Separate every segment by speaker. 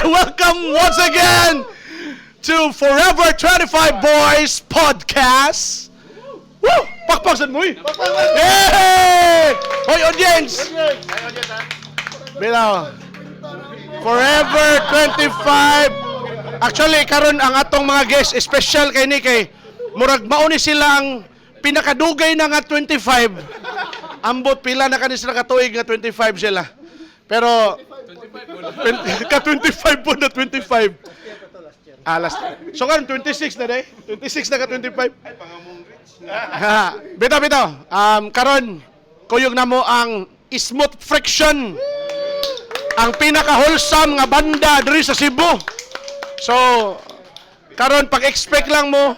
Speaker 1: Welcome once again to Forever 25 Boys Podcast. Woo! Pakpaksan mo eh! Hey! Hoy, audience! Bitaw. Forever 25. Actually, karon ang atong mga guests, special kay ni kay murag mauni sila ang pinakadugay na nga 25. Ambot pila na kani sila katuig nga 25 sila. Pero ka-25 po na 25. Last. So karon 26 na day. 26 na ka-25. Ay pangamong rich na. Bitaw. Karon kuyog na mo ang Smooth Friction. Ang pinaka-wholesome nga banda diri sa Cebu. So karon pag-expect lang mo.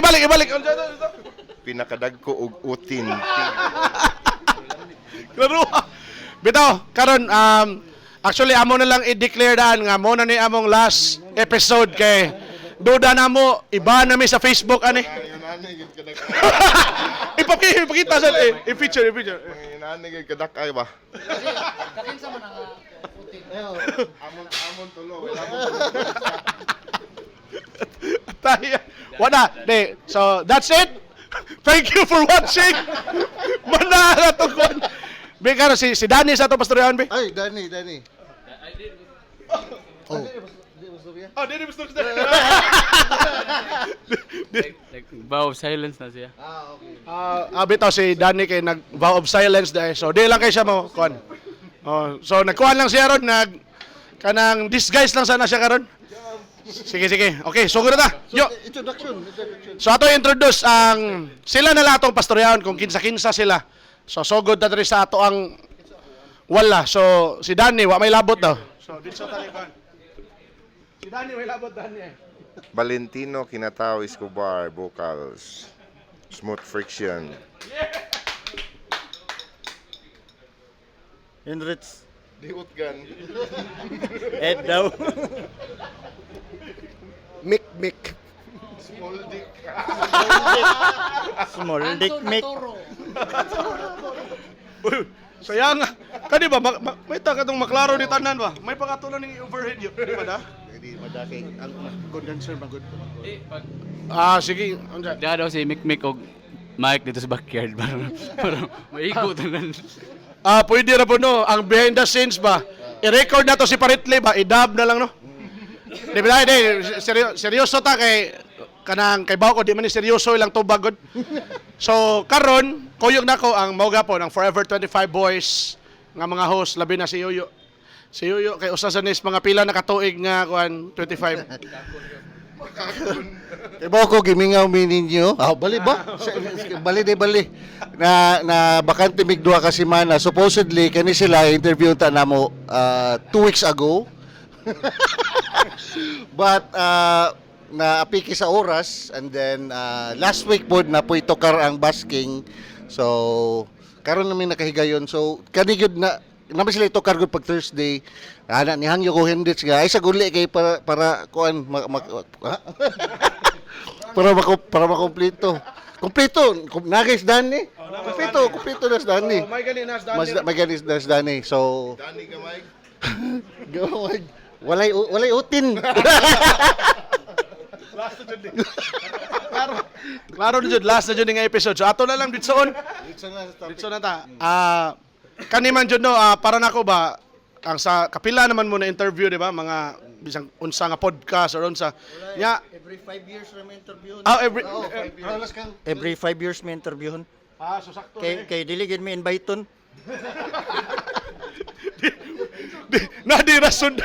Speaker 1: Ibalik.
Speaker 2: Pinakadagko og utin.
Speaker 1: Klaro. Bitaw, karon actually amo na lang i-declare daan nga mo na ni among last episode kay duda na mo iba na mi sa Facebook ani. Ipakita sa i-feature.
Speaker 2: Inani gid kadakay ba?
Speaker 3: Kakinsa man ang putin.
Speaker 2: Amon tulo.
Speaker 1: Wala. So that's it. Thank you for watching. Manala to kon. Bigaro si Danny sa to pastoryahan be.
Speaker 4: Ay, Danny. Oh.
Speaker 1: Oh, Danny pastor.
Speaker 5: Like vow of silence na siya.
Speaker 4: Okay.
Speaker 1: Bitaw si Danny kay nag vow of silence dahil. So di lang kay siya mo kon. Oh, so nagkuhan lang siya ron kanang disguise lang sana siya karon. Sige. Okay, so gud ta. Yo.
Speaker 4: Introduction.
Speaker 1: So ato introduce ang sila na latong pastoryahon kung kinsa-kinsa sila. So good na diri sa ato ang wala. So si Danny wa may labot daw. So dito ta kan. Si Danny may labot Danny.
Speaker 2: Valentino Kinatao Escobar vocals. Smooth Friction.
Speaker 4: Henrich.
Speaker 2: Diut gan.
Speaker 4: Ed daw. Mick.
Speaker 2: Small dick.
Speaker 4: Small dick Mick.
Speaker 1: Sayang. Kani ba may ta katong maklaro ni tanan ba? May pakatulan ning overhead yo, di ba da?
Speaker 4: Hindi madaki. Ang good answer magud.
Speaker 1: Sige. Unsa?
Speaker 5: Diya daw si Mick og Mike dito sa backyard para maigo tanan.
Speaker 1: Pwede ra po no, ang behind the scenes ba? I-record na to si Paritle ba? I-dub na lang no. Di ba seryoso ta kay kanang kay Bawko di man ni seryoso ilang tubag god. So karon kuyog nako ang mao gapon ang Forever 25 Boys nga mga host labi na si Yoyo. Si Yoyo kay usa sa nis mga pila na katuig nga kuan 25.
Speaker 4: Kay ba ko gimingaw mi ninyo? Bali ba? Bali. Na bakante mig duha ka semana. Supposedly kani sila interview ta namo 2 weeks ago. But naapiki sa oras and then last week pod na po'y tokar ang basking. So karon namin nakahigayon. So kani gyud na naman sila tokar gud pag Thursday. Ana ni hangyo ko Hendrix nga ay sa guli kay para kuan para makompleto. Kompleto nagis Danny. Kompleto nas Danny.
Speaker 1: May gani nas Danny.
Speaker 4: May ganis nas Danny. So
Speaker 2: Dani ka Mike.
Speaker 4: go Mike. Walay utin.
Speaker 1: Last na jud. Klaro na jud last na jud nga episode. So ato na lang ditsoon. Ditso na ta. Kani man jud no para nako ba ang sa kapila naman mo na interview di ba mga bisang unsa nga podcast or unsa. Nya
Speaker 4: Every 5 years na may interview.
Speaker 6: Every 5 years may interviewon.
Speaker 1: So sakto.
Speaker 6: Kay dili gid may inviteon.
Speaker 1: Nadi rason.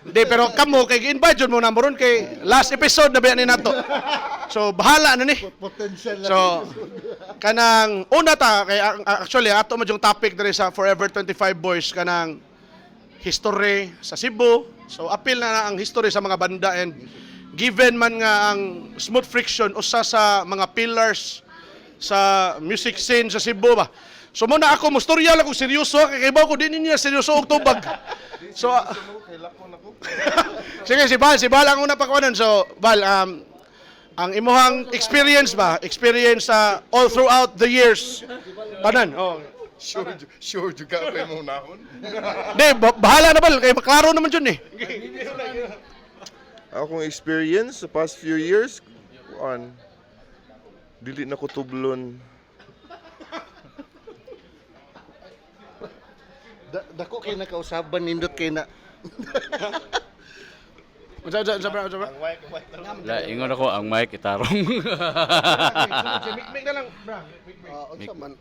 Speaker 1: Di pero kamo kay gi-invite jud mo na moron kay last episode na ba ni nato. So bahala na ni.
Speaker 4: Potential lang.
Speaker 1: So kanang una ta kay actually ato mo yung topic diri sa Forever 25 Boys kanang history sa Cebu. So appeal na ang history sa mga banda and given man nga ang Smooth Friction usa sa mga pillars sa music scene sa Cebu ba. So muna ako mustorya lang kung seryoso kay ba ko din niya seryoso og tubag. So sige si Bal ang una pa kuanon. So Bal ang imuhang experience ba? Experience all throughout the years. Tanan. Oh.
Speaker 2: Sure juga pa mo nahon.
Speaker 1: Hindi, bahala na bal. Kaya klaro naman yun eh.
Speaker 2: Akong experience sa past few years, dili na ko tublon.
Speaker 4: Dako kay nakausaban nindot kay na.
Speaker 1: Unsa.
Speaker 5: La, ingon ako ang mic itarong.
Speaker 1: Mikmik na lang, bra.
Speaker 7: Unsa man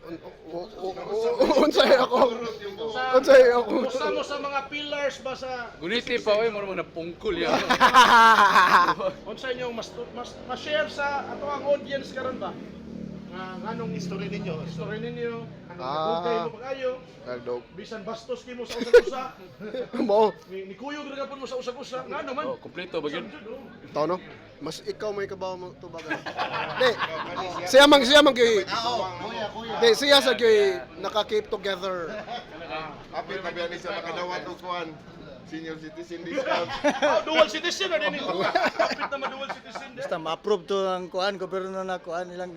Speaker 7: unsay ako
Speaker 1: Usa mo sa mga pillars ba sa
Speaker 5: Guniti pa oy mo na pungkol ya.
Speaker 1: unsa inyong mas share sa ato ang audience karon ba? Nganong history ninyo? Nagugay mo pag-ayo.
Speaker 7: Dog
Speaker 1: Bisan bastos kimo sa usag-usa.
Speaker 7: mo
Speaker 1: Ni kuyog ra gapon mo sa usag-usa. Ngano man?
Speaker 5: Oh, kompleto ba gyud?
Speaker 7: taw no mas ikaw may kabaw mo tubagan di siya man kay siya sa kay naka-keep together
Speaker 2: Apil na biyan siya nakadawat og kuan. Senior citizen discount.
Speaker 1: Dual citizen na din ito. Kapit naman dual citizen din.
Speaker 6: Basta ma-approve to ang kuan, gobyerno na kuan ilang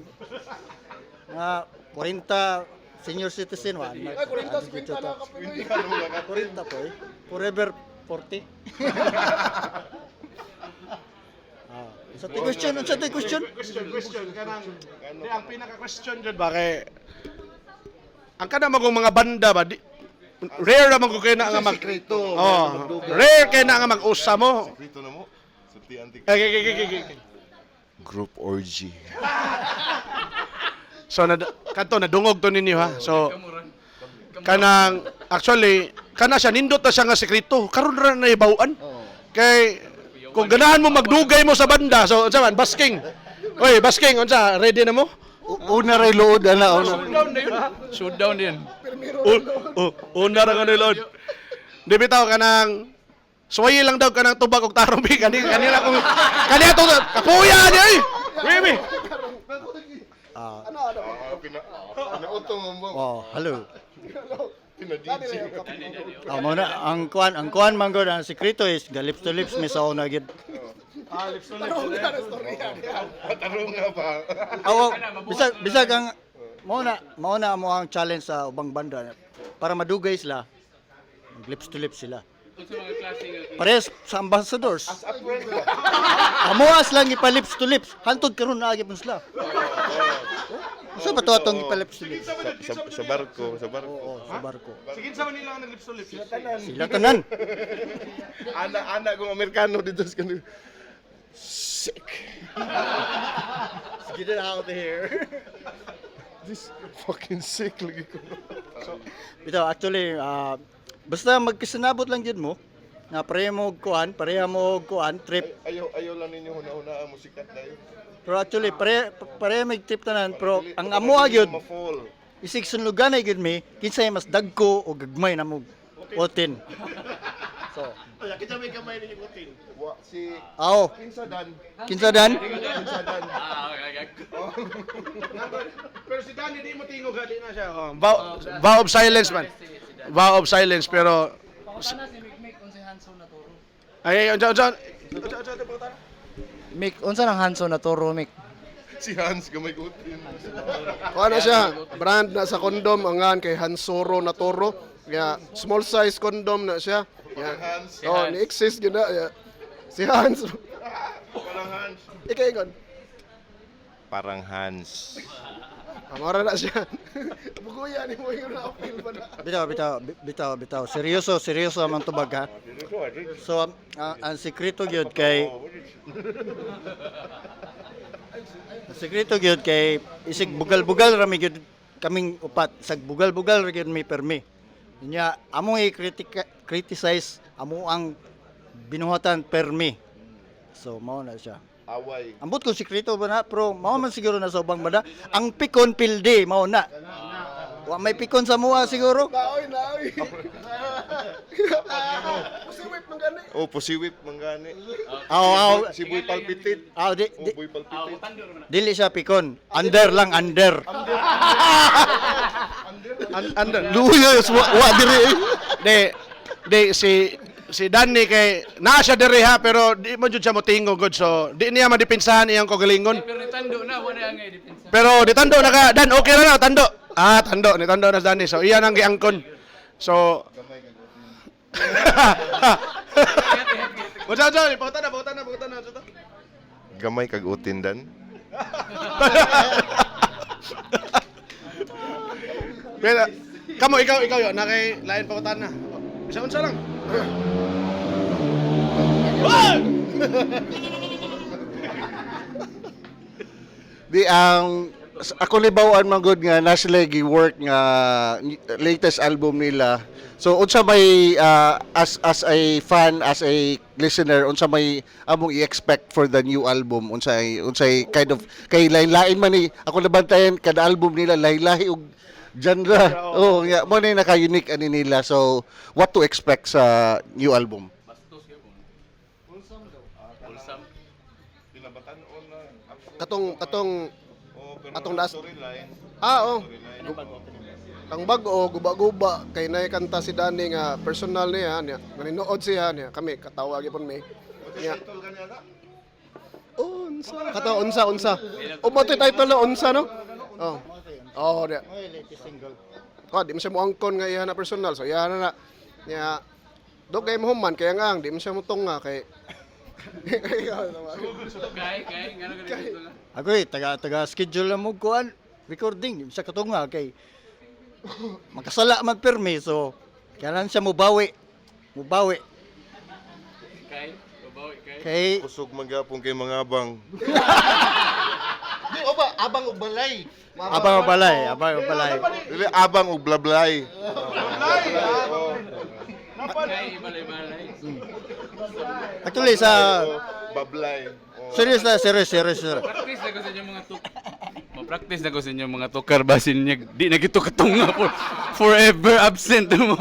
Speaker 6: nga 40 senior citizen wa.
Speaker 7: ay 40 kwenta na ka Pinoy
Speaker 6: 40 po eh. Forever 40. Sa question.
Speaker 1: Question kanang di ang pinaka-question jud ba kay ang kada magong mga banda ba di, rare naman ko kay na nga mag rare kay na nga mag-usa mo.
Speaker 2: Dito na mo. Sulti antik.
Speaker 1: Okay.
Speaker 2: Group orgy.
Speaker 1: So kanto nadungog to ninyo ha. So kanang actually kana siya nindot na siya nga sekreto karon ra na ibawaan. Kay kung ganahan mo magdugay mo sa banda, so unsa man basking. Oy, basking unsa ready na mo?
Speaker 4: Una ray luod ana una.
Speaker 5: Shutdown na yun. Shutdown din.
Speaker 1: Una ra nga nilod. Di bitaw kanang suwayi lang daw kanang tubag og tarong bi kanila kung kanila to kapuya ni ay. Baby.
Speaker 2: Pinautong mo.
Speaker 6: Oh, hello.
Speaker 2: Pinadiji.
Speaker 6: Mo na ang kuan man gud ang sekreto is the lips to lips mi sa una gid.
Speaker 2: Patarong nga ba?
Speaker 6: Aw, bisag ang mo na mo ang challenge sa ubang banda para madugay sila. Lips to lips sila.
Speaker 5: Unsa mga klase nga
Speaker 6: Pares sa ambassadors. Amuas lang ipa-lips to lips. Hantod karon na agip sila. Sa ba to atong ipa-lips to lips?
Speaker 2: Sa barko.
Speaker 6: Oo, sa barko.
Speaker 1: Sige sa Manila ang lips to lips.
Speaker 6: Sila tanan.
Speaker 2: Anak kong Amerikano dito sa kanila. Sick.
Speaker 6: Get it out of here.
Speaker 2: This fucking sick lagi ko.
Speaker 6: Bitaw actually basta magkasanabot lang gid mo na pareha mo og kuan trip.
Speaker 2: Ayaw lang ninyo huna-huna ang musikat na yun.
Speaker 6: Pero actually pareha may trip tanan pero ang amo gyud
Speaker 2: Ma-fall.
Speaker 6: isig sunlugan gid mi kinsay mas dagko o gagmay na mo. Otin. So,
Speaker 7: kita may kamay ni Putin
Speaker 2: Si
Speaker 6: aw,
Speaker 2: Kinsadan.
Speaker 6: kinsadan?
Speaker 1: Pero si Danny di mo tingog di na siya. Vow of silence man. Vow of silence pero
Speaker 3: Pautana si Mikmik kung si Hanson na turo.
Speaker 1: ay unsa.
Speaker 3: Mik, unsa nang Hanson na turo, Mik?
Speaker 2: Si Hans gamay kutin.
Speaker 7: ano siya brand na sa condom angan kay Hansoro na toro kaya small size condom na siya
Speaker 2: Hans.
Speaker 7: oh ni exist gyud na si Hans
Speaker 2: Parang Hans.
Speaker 7: ikaingon
Speaker 2: Parang Hans.
Speaker 7: amara na siya buguya ni mo yung apil ba na
Speaker 6: Bitaw. Seryoso man tubag ha. So ang sekreto gyud kay isig bugal-bugal ra mi gyud kaming upat sag bugal-bugal ra gyud mi permi. Nya amo criticize amo ang binuhatan permi. So mao na siya.
Speaker 2: Away.
Speaker 6: Ambot ko sekreto ba na pero mao man siguro na sa ubang banda. Ang pikon pilde mao na. Wa may pikon sa mua siguro.
Speaker 7: naoy usiwip man gani
Speaker 2: Oh, posiwip manggani.
Speaker 6: Aw.
Speaker 2: Si Boy Palpitit.
Speaker 6: Aw di,
Speaker 2: Oh,
Speaker 6: di,
Speaker 2: Boy Palpitit.
Speaker 6: dili siya pikon. Under lang under.
Speaker 1: Under.
Speaker 4: Luya wa diri.
Speaker 1: De si si Danny kay naa siya diri ha pero di mo jud siya motingo good so di niya madipinsahan iyang kagalingon.
Speaker 5: Pero nitando na, wala ang depensa.
Speaker 1: Pero ditando na ka Dan okay ra na tando. Tando ni tando na si Danny. So iyan ang giangkon. So Wala dyan, pautan na.
Speaker 2: Gamay kag utindan.
Speaker 1: Pero, kamo, ikaw yun, na kay lain pautan na. Isa unsa lang.
Speaker 4: Di ang ako libawaan man gud nga nasa lagi work nga latest album nila. So unsa may as a fan, as a listener, unsa may among i-expect for the new album? Unsay kind of kay lain-lain man ni ako nabantayan kada album nila lahi-lahi og genre. Oh, yeah, mo na naka-unique ani nila. So what to expect sa new album?
Speaker 7: Katong atong das. Oo. Ang bago guba-guba kay nay kanta si Danny nga personal niya nanonood siya niya kami katawa gyapon mi. Niya. Unsa. Umotoy title na unsa no? Oh. Oh, dia. Di mo siya mo angkon nga iya na personal. So iya na niya dugay mo human kaya nga di mo siya mo tunga kay
Speaker 5: Kay, ngano ganito lang.
Speaker 6: Ako taga schedule lang mo kuan recording sa katunga kay makasala man permi so kailangan siya mubawi.
Speaker 5: Kay, babawi kay.
Speaker 6: Kay
Speaker 2: Kusog magapon kay mga abang.
Speaker 4: Di oba abang og balay.
Speaker 6: abang balay.
Speaker 2: Dili abang og blablay.
Speaker 5: Kay, balay-balay.
Speaker 6: Actually sa
Speaker 2: Bablay.
Speaker 6: serious.
Speaker 5: Practice na ko sa inyong mga ma-practice na ko sa inyong mga tukar basin niya. Di na gito katunga forever absent mo.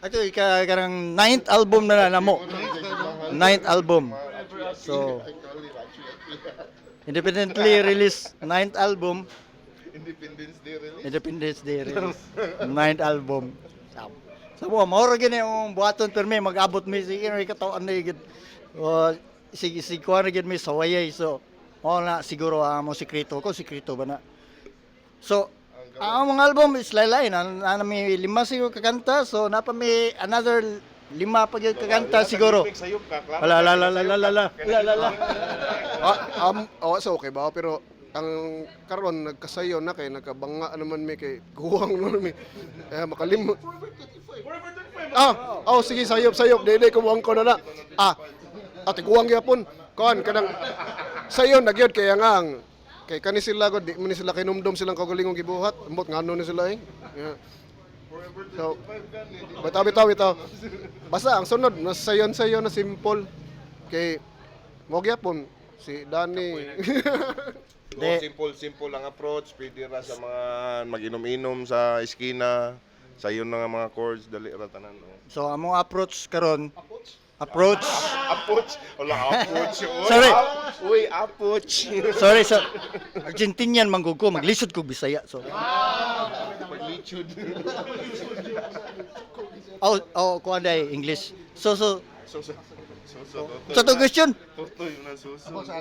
Speaker 6: Actually karang 9th album na namo. 9th album. So independently released 9th album. Independence Day release. 9th album. Sa mo ra gini ang buhaton permi mag-abot mi si Henry katawan na gid. Si kuan gid mi sawayay so mo na siguro mo sikreto ba na. So ang mga album is lain na mi 5 siguro kakanta so napa mi another 5 pa gyud kakanta siguro. La.
Speaker 7: So okay ba pero ang karon nagkasayo na kay nagkabanga naman mi kay guwang naman mi. Makalimot. Sige sayop. Dili ko buang ko na. Ate guwang gyapon. Kanang sayo na gyud kaya nga kay kani sila gud di man ni sila kinumdum silang kaugalingong gibuhat. Ambot ngano ni sila eh. Yeah. So, bitaw. Basta ang sunod mas sayon na simple kay mo gyapon si Danny.
Speaker 2: Simple ang approach, pwede ra sa mga mag-inom-inom sa eskina, sayon na nga mga chords, dali ra tanan.
Speaker 6: So among approach karon approach.
Speaker 2: Wala approach.
Speaker 6: Sorry.
Speaker 2: Uy, approach.
Speaker 6: Sorry sa Argentinian manggug ko maglisod ko Bisaya so.
Speaker 2: Paglichud.
Speaker 6: Kuan day English. So to question.
Speaker 2: Tutoy na suso.
Speaker 6: Sa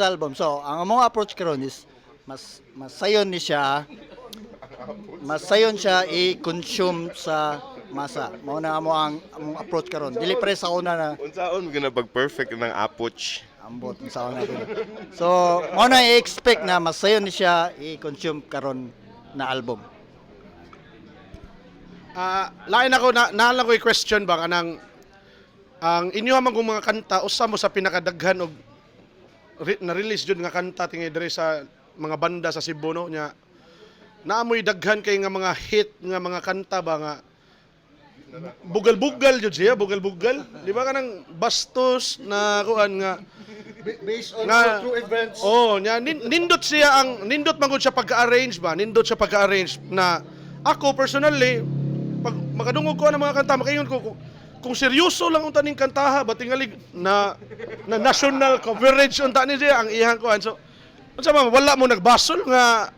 Speaker 6: album. So ang among approach karon is mas sayon ni siya. Mas sayon siya i-consume sa masa. Mao na amo ang among approach karon. Dili pre sa una na
Speaker 2: Unsaon gina pag-perfect ng approach?
Speaker 6: ambot sa una gid. So mao na i-expect na mas sayon ni siya i-consume karon na album.
Speaker 1: Lain ako na ko i-question ba kanang ang inyo man kung mga kanta usa mo sa pinakadaghan og na-release jud nga kanta tingay diri sa mga banda sa Cebu no nya naamoy daghan kay nga mga hit nga mga kanta ba nga bugal-bugal jud siya bugal-bugal di ba kanang bastos na kuan nga
Speaker 4: Based on
Speaker 1: nga
Speaker 4: true events.
Speaker 1: nya nindot siya ang nindot man gud siya pagka-arrange na ako personally pag makadungog ko ang mga kanta makaingon ko kung seryoso lang unta ning kantaha ba tingali na national coverage unta ni siya ang iyang kuan so unsa man wala mo nagbasol nga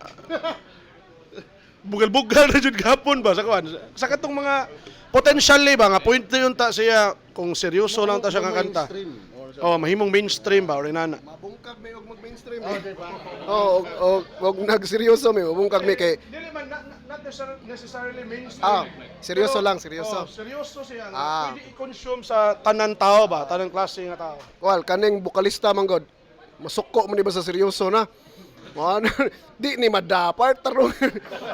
Speaker 1: bugal-bugal na jud gapon ba sa kuan. Sa katong mga potentially ba nga point yun ta siya kung seryoso lang ta siya nga kanta. Oh, mahimong mainstream ba or inana.
Speaker 7: Mabungkag may og mag-mainstream. Oh, og nagseryoso may mabungkag may kay
Speaker 1: Dili man not necessarily mainstream.
Speaker 7: seryoso lang, seryoso.
Speaker 1: Seryoso siya.
Speaker 7: Ah.
Speaker 1: Pwede i-consume sa tanan tao ba, tanan klase nga tao.
Speaker 7: Wal kaning bokalista man god. Masuko man ni ba sa seryoso na. Ano, di ni madapart tarong.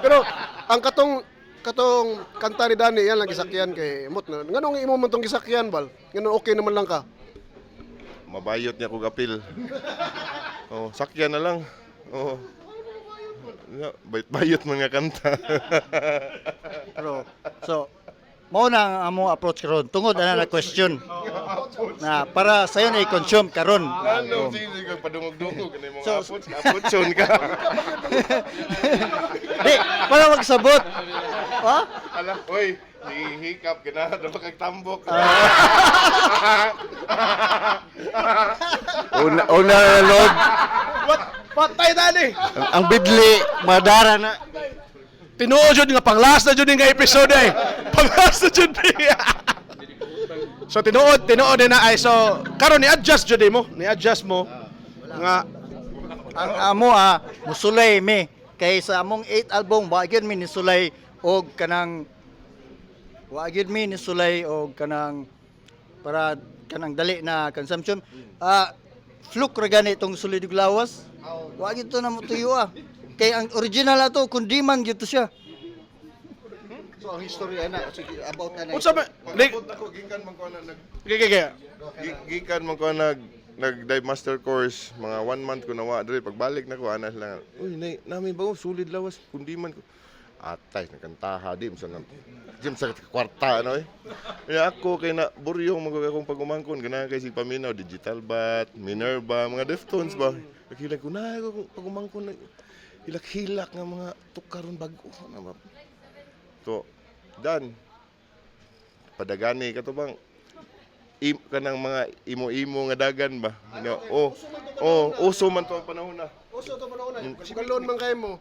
Speaker 7: Pero ang katong kanta ni Danny yan lang gisakyan kay mot na. Nganong imo man tong gisakyan bal? Nganon okay naman lang ka.
Speaker 2: Mabayot niya kog apil. Oh, sakyan na lang. Oh. Bayot mga kanta.
Speaker 6: Pero, so, mao na ang among approach karon tungod ana na question na para sayo na i-consume karon.
Speaker 2: Ano sino kag padungog-dungog kanay mga
Speaker 6: So-
Speaker 2: apotson ka.
Speaker 6: Di, para magsabot. Ha?
Speaker 2: Ala, oy, hihikap ka na, dapat kag tambok.
Speaker 4: Una na loob,
Speaker 1: What? Patay dali.
Speaker 4: ang bidli, madara na.
Speaker 1: Tinuod jud nga panglas na jud nga episode eh. Panglas na jud. So tinuod din na ay so karon ni-adjust jud mo, ni-adjust mo nga
Speaker 6: Ang amo musulay mi kay sa among 8 album wa gyud mi nisulay og kanang para kanang dali na consumption. Fluke ra gani itong sulid ug lawas. Wa gyud to na motuyo kay ang original ato kundi man gyud to siya.
Speaker 4: So ang history ana, sige, about ana.
Speaker 1: unsa ba
Speaker 2: Ako gikan man ko na gikan man ko nag-dive master course, mga 1 month ko nawa diri pagbalik na ko ana lang. Uy, namin ba solid lawas kundi man ko. Atay nakantaha di sa gym sa kwarta ano eh. Kaya ako kay na buryong magugay akong pagumangkon ganahan kay si Paminaw, Digital Bat, Minerva, mga Deftones ba. Nakilag ko na ako pagumangkon hilak-hilak nga mga tukaron bago na ba. So, dan padagani ka to bang kanang mga imo-imo nga dagan ba? Uso man to ang panahon na.
Speaker 7: Uso to man una. Galon man kay mo.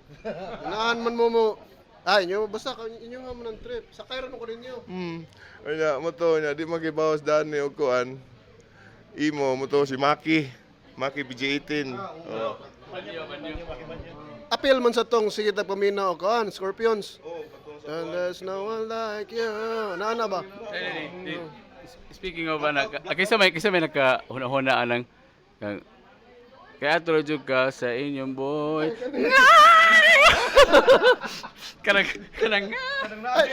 Speaker 7: Inahan man mo. Ay, inyo basta inyo nga man ang trip. Sakay ra ko ninyo.
Speaker 2: Anya mo to nya di magibawas dani og kuan. Imo mo to si Maki. Maki PG-18. Oh.
Speaker 7: Appeal man sa tong sige ta paminaw o kan Scorpions. And there's no one like you. Naana ba?
Speaker 5: Speaking of kaysa may nagkahuna-huna anang kaya tuloy jud ka sa inyong boy. kanang
Speaker 7: Ay,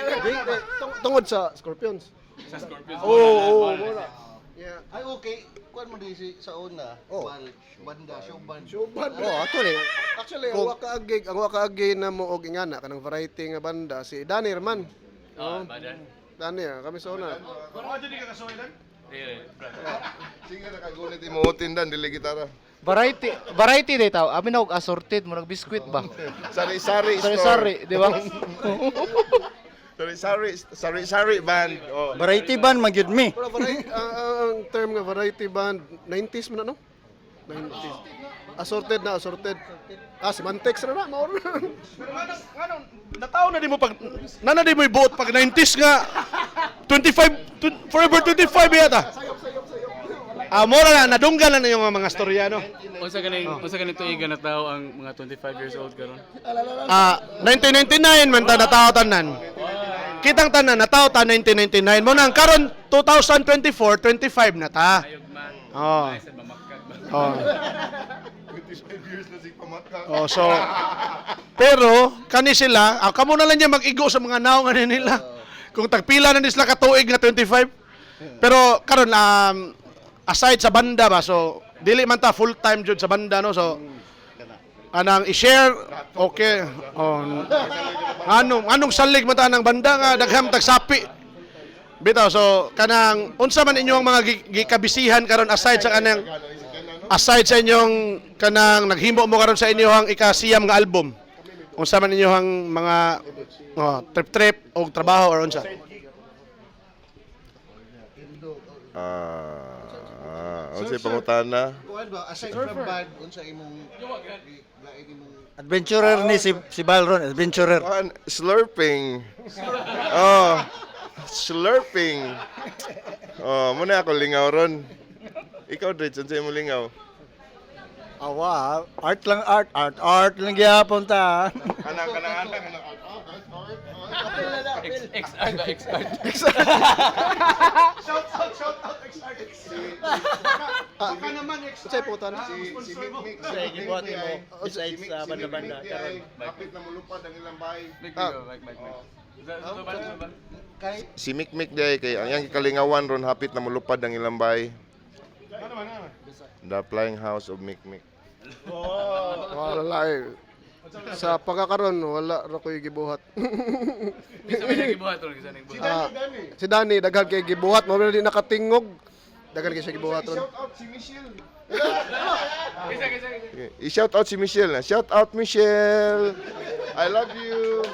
Speaker 7: tungod sa Scorpions.
Speaker 5: sa Scorpions.
Speaker 7: Oo, wala. Yeah.
Speaker 4: Ay okay, kuan mo di si sa una. Banda, showband.
Speaker 7: Showband.
Speaker 6: Actually,
Speaker 7: Ang waka agig na mo og ingana kanang variety nga banda si Danny Herman.
Speaker 5: Badan.
Speaker 7: Danny, kami sa una.
Speaker 2: Sige na kagulit imuutin dan dili gitara.
Speaker 3: Variety day tao. Abi na og assorted mo biscuit ba?
Speaker 2: Sari-sari store.
Speaker 3: Sari-sari, di ba?
Speaker 2: Sari-sari band. Oh.
Speaker 6: variety band man gyud mi.
Speaker 7: Pero ang term nga variety band 90s man na no? 90s. Assorted. Si Mantex na mao na.
Speaker 1: Ano, nataw na di mo pag nana di mo ibuot pag 90s nga 25 forever 25 yata. Mora na nadunggan na yung mga storya no.
Speaker 5: Unsa kaning tuiga na tao ang mga 25 years old karon?
Speaker 1: 1999 man ta nataw tanan. Kitang tanan nataw ta 1999 mo nang karon 2024 25 na ta.
Speaker 5: Ayog man.
Speaker 1: Oh.
Speaker 5: Sa mamakag ba?
Speaker 1: Oh.
Speaker 2: 25 years na si Pamaka.
Speaker 1: Oh, so pero kani sila, kamo na lang niya mag-igo sa mga naong ano nila. Kung tagpila na sila katuig na 25. Pero karon aside sa banda ba, so dili man ta full time jud sa banda no. So anang i-share okay. Oh. Anong salig man ta nang banda nga daghang tagsapi. Bitaw so kanang unsa man inyong mga gikabisihan karon aside sa inyong kanang naghimo mo karon sa inyong ikasiyam nga album. Unsa man inyong mga trip o trabaho or unsa?
Speaker 2: unsay pangutana.
Speaker 4: Kuan ba aside from band unsa imong lain imong
Speaker 6: Adventurer ni si Balron, adventurer.
Speaker 2: Kuan, slurping. Oh. Slurping. Oh, muna ako lingaw ron. Ikaw, Dredge, unsay imong lingaw?
Speaker 6: Awa, art lang gyapon ta.
Speaker 2: Kanang.
Speaker 5: XR ba, XR?
Speaker 1: Ka naman,
Speaker 7: Unsay putan?
Speaker 2: Si Mikmik.
Speaker 6: gibuhat mo besides sa banda-banda karon.
Speaker 2: Kapit na mulupad ang ilang bahay.
Speaker 5: Mic. Ba?
Speaker 2: Si Mikmik day kay ang yang kalingawan ron hapit na mulupad ang ilang bahay. The Flying House of Mikmik.
Speaker 7: Wala eh. Sa pagkakaroon, wala ra ko'y gibuhat.
Speaker 5: Bisa may nagibuhat ron kasi ning buhat.
Speaker 7: Si Danny, daghan kay gibuhat. Mo di nakatingog. Daghan kay siya gibuhat ron.
Speaker 2: Shout out si Michelle. I-shout out si Michelle na. Shout out Michelle. I love you.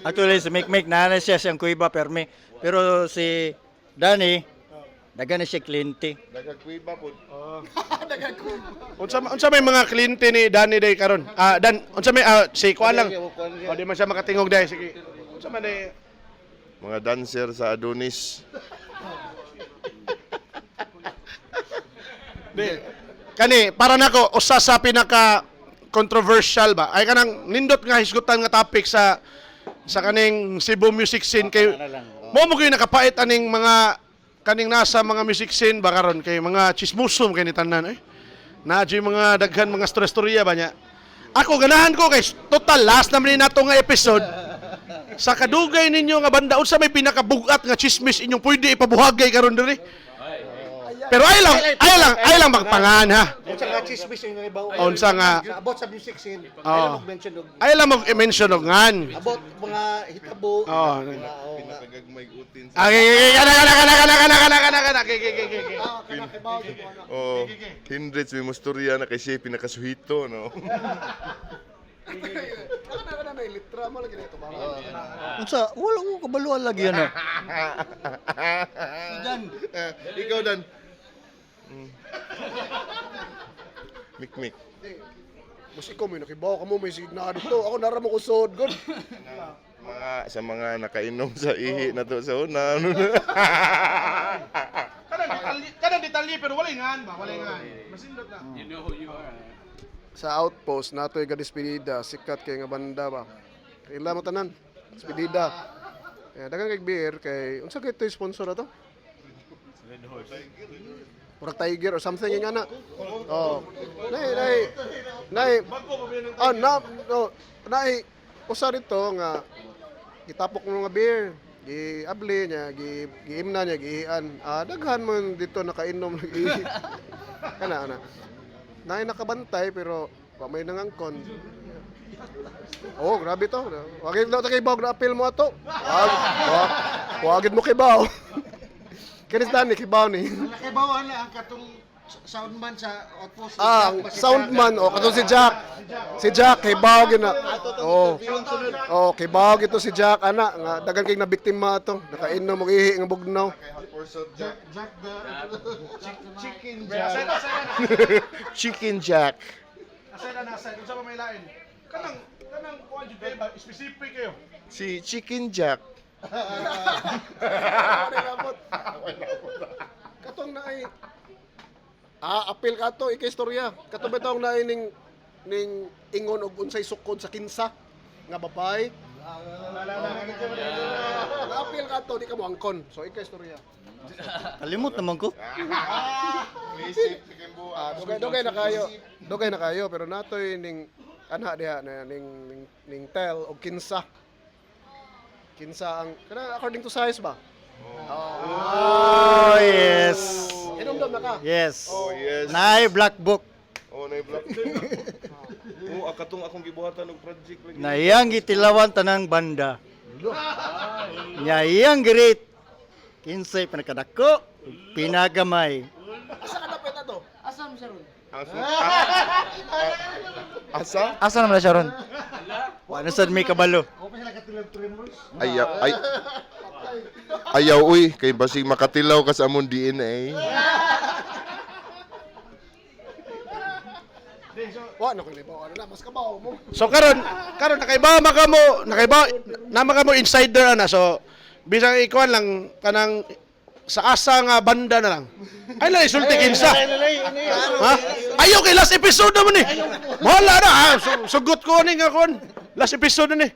Speaker 6: Actually si Mikmik na siya siyang kuiba permi. Pero si Danny dagan na siya kliyente.
Speaker 2: Nagagkuiba po.
Speaker 1: Unsa may mga kliyente ni Danny day karon? Dan, unsa may si kuan lang. O di man siya makatingog day, sige. Unsa man day?
Speaker 2: Mga dancer sa Adonis.
Speaker 1: Kani para nako usa sa pinaka controversial ba ay kanang nindot nga hisgutan nga topic sa kaning Cebu music scene kay mo gyud nakapait aning mga kaning nasa mga music scene ba karon kay mga chismusum kay ni tanan na mga daghan mga storya ba nya. Ako ganahan ko kay total last naman ni nato nga episode sa kadugay ninyo nga banda unsa may pinakabugat nga chismis inyong pwede ipabuhagay karon diri. Pero ay lang magpangan ha.
Speaker 4: unsa nga chismis yung ibaw?
Speaker 1: Unsa nga
Speaker 4: Sa abot sa music scene.
Speaker 1: Oo.
Speaker 4: Mention og
Speaker 1: ay lang mag-mention og ngan.
Speaker 4: abot mga hitabo.
Speaker 1: Oh.
Speaker 2: Pinakagagmay utin sa... Oh, hundreds may musturya na kay siya pinakasuhito, no?
Speaker 7: May litra mo lagi dito ba?
Speaker 6: Unsa wala ko kabaluan lagi yan.
Speaker 2: Ikaw, Dan. Mikmik.
Speaker 7: Mas ikaw may nakibaw ka mo may signa dito. Ako naramo ko sod god.
Speaker 2: Sa mga nakainom sa ihi na to sa una.
Speaker 1: Kanang detalye pero walay ngan ba, walay ngan. Masindot na.
Speaker 5: You know who you are.
Speaker 7: Sa outpost natoy ga despedida, sikat kay nga banda ba. Kaila mo tanan. Despedida. Dagang kay beer kay unsa kay to sponsor ato? Murag Tiger or something yung ana. Oh. Nay. Nay usa dito nga gitapok mo nga beer. Giabli niya, giimna niya, giian. Daghan mo dito nakainom lagi. Kana. Nay nakabantay pero wa may nangangkon. Oh, grabe to. Wagid daw ta kay bawg na appeal mo ato. Wagid mo kay baw. Kinis Danny kay baw ni.
Speaker 4: Nakibawan na ang katong soundman sa outpost.
Speaker 7: Soundman katong si Jack. Si Jack kay baw gina. Kay baw gito si Jack ana nga dagan kay nabiktima ato. Nakainom og ihi nga bugnaw.
Speaker 2: Chicken Jack.
Speaker 1: Asay na asay, unsa pa may lain? Kanang kuan jud kay ba specific kayo.
Speaker 2: Si Chicken Jack.
Speaker 7: Katong naay apil ka to ikay istorya. Katong betong naay ning ingon og unsay sukod sa kinsa nga babae. Apil ka to di ka mo angkon. So ikay istorya.
Speaker 6: Kalimot naman ko.
Speaker 7: Dugay na kayo pero natoy ning anha diha na ning tel og kinsa. Kinsa ang according to size ba?
Speaker 6: Oh, yes.
Speaker 7: Inom na ka.
Speaker 6: Yes.
Speaker 2: Oh, yes.
Speaker 6: Nay black book.
Speaker 2: Oh, na-block. Akatong akong gibuhatan og project lagi.
Speaker 6: Na iyang gitilawan tanang banda. Nya iyang great. Kinsay pinakadako, pinagamay.
Speaker 2: Asa?
Speaker 3: Asa naman siya ron?
Speaker 6: Wala sad may kabalo.
Speaker 2: Ayaw uy kay basig makatilaw ka sa among DNA.
Speaker 7: Wa na ko libaw na mas kabaw mo.
Speaker 1: So karon nakaibawa mo insider ana. So bisang ikuan lang kanang sa asa nga banda na lang. Ay lang isulti kinsa. Ha? Ayaw kay last episode naman ni. Wala na. Sugot ko ni nga kon. Last episode na ni.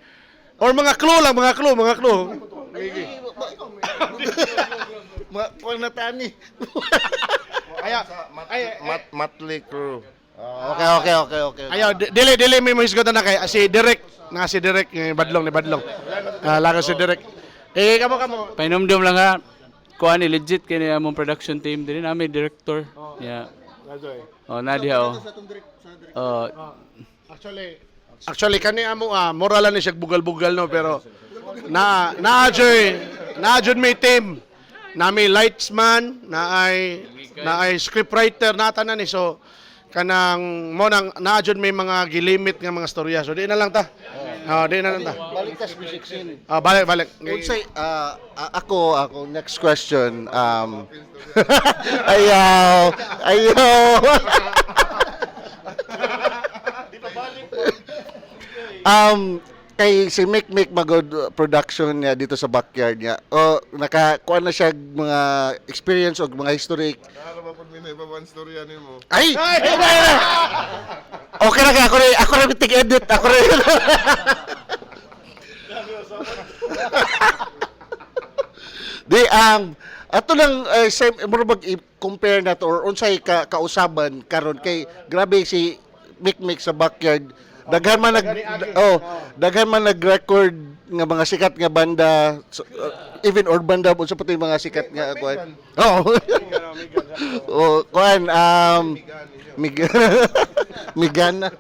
Speaker 1: Or mga clue lang, mga clue.
Speaker 4: Kuan na tani.
Speaker 2: Matley crew.
Speaker 4: Okay.
Speaker 1: Ayaw, dili may mahisgotan na kay si Derek. Si Derek, ni Badlong. Lago si Derek. Kamo.
Speaker 5: Painomdom lang ha. Kuan ni legit kini among production team din namin director. Yeah. Oh, Nadia oh. Oh,
Speaker 1: Actually kani amo moralan ni siya bugal-bugal no pero na may team. Na may lightsman, na ay scriptwriter na tanan ni so kanang mo nang may mga gilimit nga mga storya. So di na lang ta. Di na lang ta.
Speaker 4: Balik tas music scene.
Speaker 1: Balik.
Speaker 4: Unsay ako next question. Ayaw. Kay si Mick Magod production niya dito sa backyard niya. O nakakuha na siya mga experience o mga history.
Speaker 2: Para ba pud minay ba storya nimo?
Speaker 4: Ay! Okay na ako rin tig-edit. Ako rin. Di ato lang murag i-compare na to or unsay kausaban karon kay grabe si Mick sa backyard. Daghan man nag-record nga mga sikat nga banda even or banda unsa pa yung mga sikat nga kuan. Kuan Migana.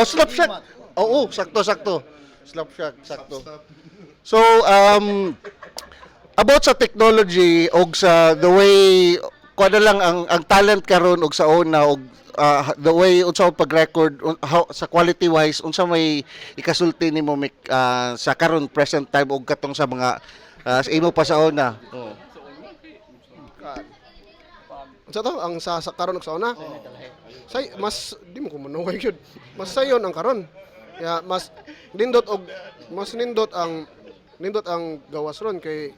Speaker 4: Slapshot. Sakto. Slapshot, sakto. So about sa technology og sa the way kuan lang ang talent karon og sa una og the way unsa pag-record sa quality wise unsa may ikasulti nimo sa karon present time og katong sa mga sa imo pa sa una.
Speaker 7: Unsa to ang sa karon ug sa una? Say mas di mo ko manuhay gyud. Mas sayon ang karon. Ya mas nindot ang gawas ron kay